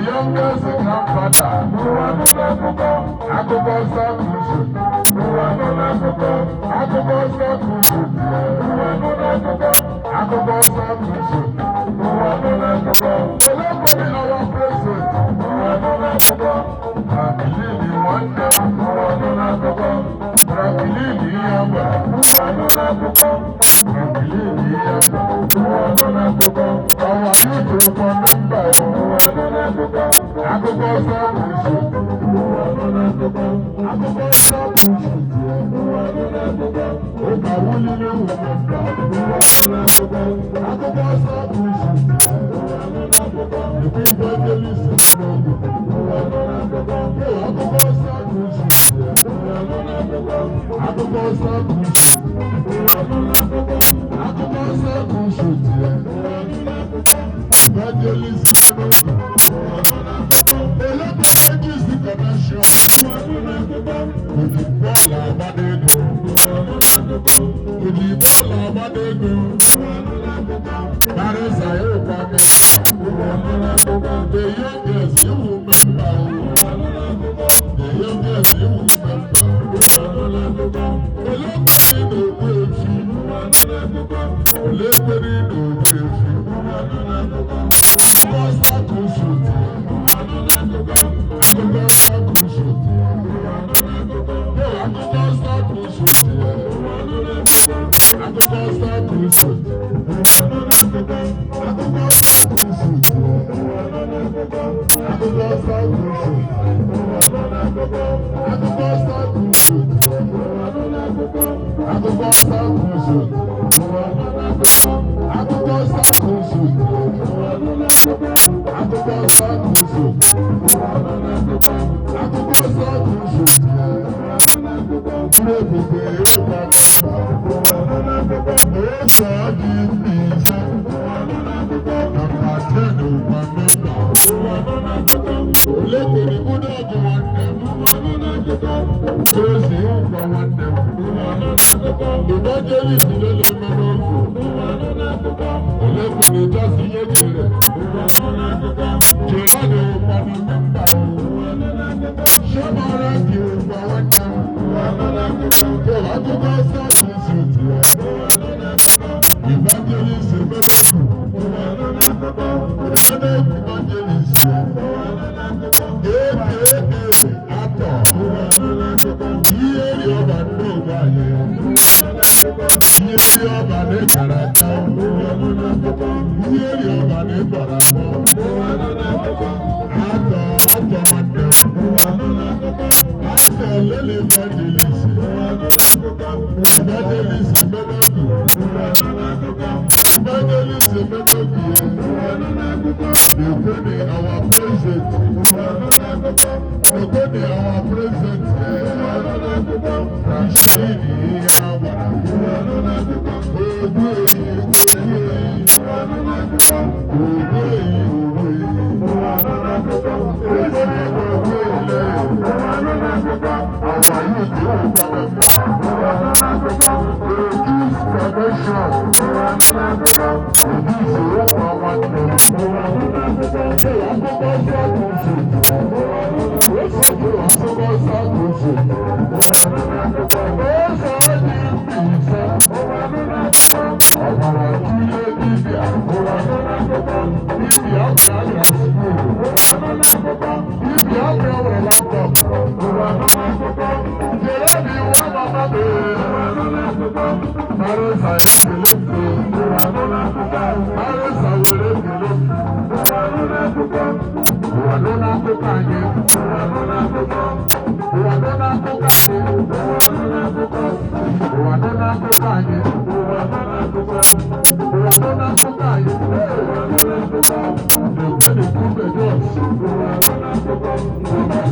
youngest grandfather. Akụkọ Sakusu. Akụkọ Sakusu. Akụkọ Sakusu. Olókòrí our president. Brakilini nwanne. Brakilini yaba. Brakilini yaba. Our youth for member. Akụkọ Sakusu. Akụkọ Sakusu. Okawulile wumemba. Akụkọ Sakusu. The evangelist is Akụkọ Sakusu. Akụkọ Sakusu. Akụkọ Sakusu. Evangelist is Electronic connection. Òdìbọ́lá Abádégún. Òdìbọ́lá Abádégún. Barrister yóò pa mí. The youngest you will remember. The youngest you will remember. Olókèrè ní òkú èfi. Olókèrè ní òkú èfi. Akụkọ Sakusu. Akụkọ Sakusu. Akụkọ Sakusu. Akụkọ Sakusu. Akụkọ Sakusu. Akụkọ Sakusu. Akụkọ Sakusu. Akụkọ Sakusu. Akụkọ Sakusu. Akụkọ Sakusu. Akụkọ Sakusu. Ilé gbogbo èrò bàbá. Oṣù ọdí ìfẹ́. Nàmbà tẹ́lẹ̀ ògbà mẹ́ta. Olókèrè múdọ̀gù wọn nẹ̀. Praise you for one day. Evangelist ló lè mẹ́nu òkú. Olókèrè jọ́sí yé kéré. Jèrè òpàdé mẹ́mbà. Ṣé máa rẹ̀ kí o gbà wọ́n dẹ̀? Akụkọ Sakusu. Evangelist Emeneku. Emeneku evangelist. Atọ. Ihe ri ọba n'oge anyị. Ihe ri ọba n'ịkara aka. Ihe ri ọba n'ịkara afọ. Atọ nwanne. Atọ lele evangelist. Evangelist Emeneku. Evangelist Emeneku. Ekene our president. Ekene our president. Rashidi Yawara. Ogbeyi.